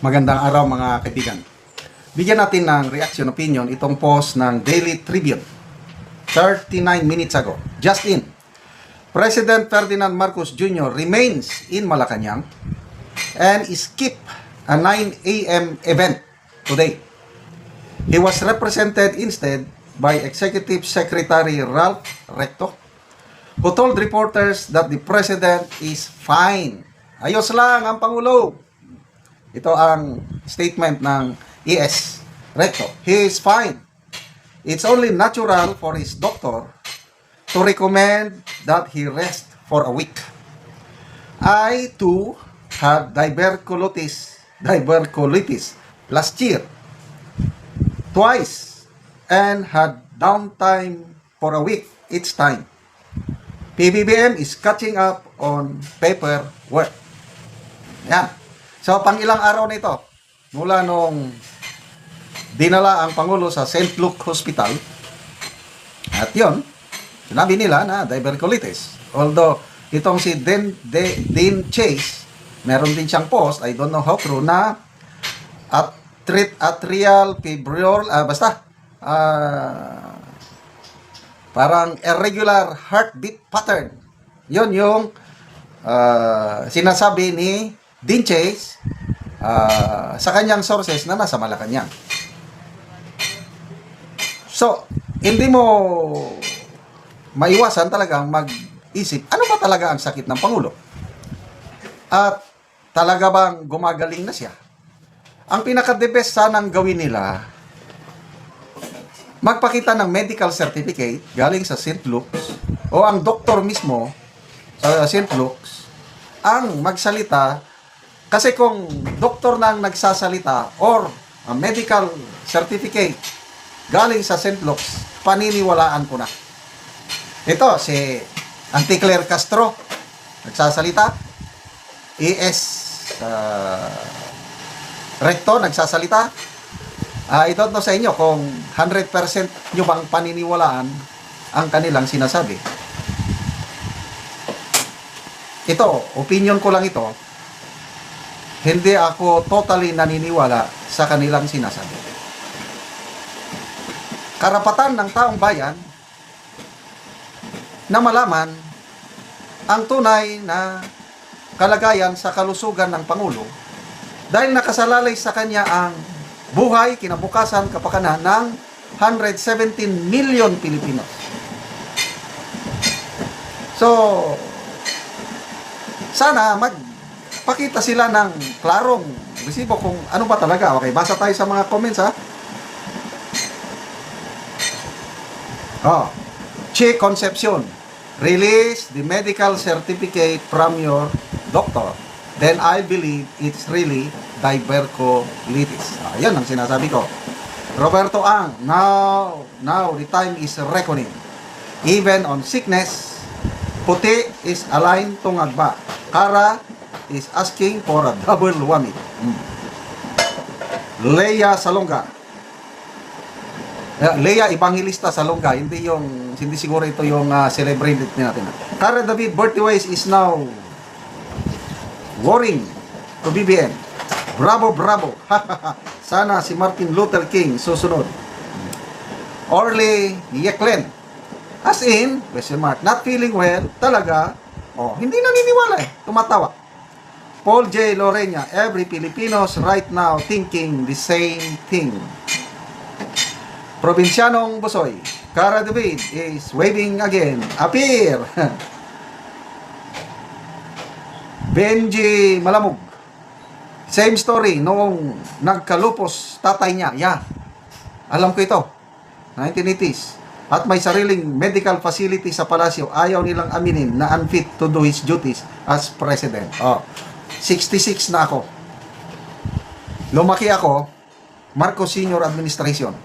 Magandang araw mga kaibigan. Bigyan natin ng reaction opinion itong post ng Daily Tribune 39 minutes ago. Just in, President Ferdinand Marcos Jr. remains in Malacanang and skip a 9 a.m. event today. He was represented instead by Executive Secretary Ralph Recto, who told reporters that the President is fine. Ayos lang ang Pangulo. Ito ang statement ng ES Recto. He is fine. It's only natural for his doctor to recommend that he rest for a week. I too had diverculitis last year twice and had downtime for a week each time. PBBM is catching up on paperwork. Yan. So, pang ilang araw na ito, mula nung dinala ang Pangulo sa St. Luke Hospital, at yun, sinabi nila na diverculitis. Although, itong si Dean Chase, meron din siyang post, I don't know how true, na atrial fibrillary, parang irregular heartbeat pattern. Yun yung sinasabi ni Dean Chase sa kanyang sources na nasa Malacanang. So, hindi mo maiwasan talagang mag-isip, ano ba talaga ang sakit ng Pangulo? At talaga bang gumagaling na siya? Ang pinaka-the best sanang gawin nila, magpakita ng medical certificate galing sa St. Luke's o ang doktor mismo sa St. Luke's ang magsalita. Kasi kung doktor nang nagsasalita or a medical certificate galing sa St. Luke's, paniniwalaan ko na. Ito, si Auntie Claire Castro, nagsasalita. ES Recto, nagsasalita. I don't know sa inyo kung 100% nyo bang paniniwalaan ang kanilang sinasabi. Ito, opinion ko lang ito. Hindi ako totally naniniwala sa kanilang sinasabi. Karapatan ng taong bayan na malaman ang tunay na kalagayan sa kalusugan ng Pangulo dahil nakasalalay sa kanya ang buhay, kinabukasan, kapakanan ng 117 million Pilipino. So, sana magpakita sila ng klarong resibo kung ano ba talaga. Okay, basa tayo sa mga comments, ha? Che Concepcion, release the medical certificate from your doctor. Then I believe it's really diverculitis. Yan ang sinasabi ko. Roberto Ang, now the time is reckoning. Even on sickness, puti is aligned to ngagba. Kara is asking for a double whammy. Leia Salonga. Leia Evangelista Salonga, hindi siguro ito yung celebrated natin. Cara David Bertiwais is now worrying to BBM. Bravo, bravo. Sana si Martin Luther King susunod. Orly Yeklen, as in, question mark, not feeling well, talaga, hindi naniniwala tumatawa. Paul J. Lorena, every Filipinos right now thinking the same thing. Provincianong Busoy, Cara David is waving again. Appear! Benji Malamug, same story noong nagkalupos tatay niya. Yeah, alam ko ito, 1980s. At may sariling medical facility sa palasyo, ayaw nilang aminin na unfit to do his duties as president. 66 na ako. Lumaki ako, Marcos Senior Administration.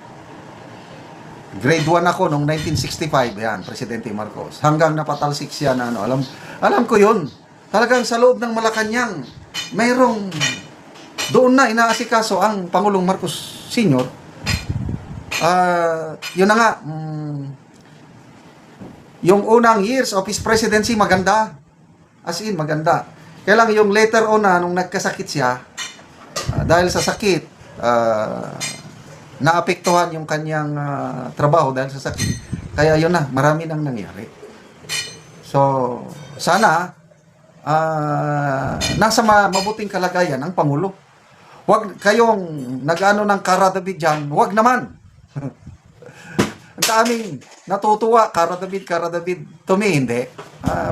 Grade 1 ako noong 1965, yan, Presidente Marcos. Hanggang napatalsik siya na alam ko yun. Talagang sa loob ng Malacanang, mayroong doon na inaasikaso ang Pangulong Marcos Senior. Yun na nga, yung unang years of his presidency, maganda. As in, maganda. Kaya lang yung later on na, nung nagkasakit siya, dahil sa sakit, naapektuhan yung kanyang trabaho dahil sa sakit. Kaya yun na, marami nang nangyari. So, sana nasa mabuting kalagayan ang Pangulo. Huwag kayong nag-ano ng Cara David dyan, huwag naman. Ang daming natutuwa, Cara David, to me, hindi.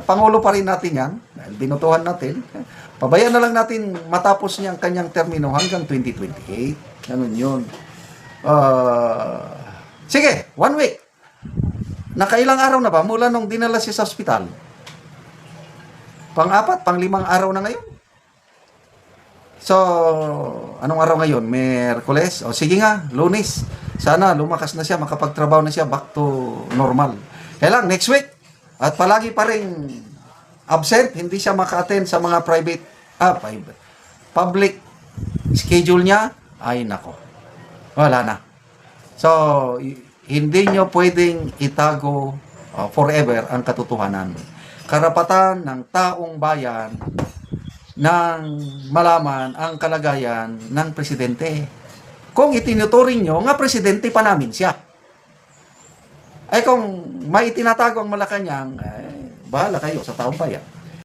Pangulo pa rin natin yan, dahil binutuhan natin. Pabayaan na lang natin matapos niya ang kanyang termino hanggang 2028. Ganun yun. Sige, 1 week. Nakailang araw na ba mula nung dinala siya sa ospital? Pang-4, pang-5 araw na ngayon. So, anong araw ngayon? Miyerkules? O sige nga, Lunes. Sana lumakas na siya, makapagtrabaho na siya, back to normal. Kaya lang, next week. At palagi pa rin absent, hindi siya maka-attend sa mga public schedule niya. Ay, nako. Wala na. So, hindi nyo pwedeng itago forever ang katotohanan. Karapatan ng taong bayan nang malaman ang kalagayan ng presidente. Kung itinuturing nyo, nga presidente pa namin siya. Ay kung may itinatago ang Malacanang, bahala kayo sa taong bayan.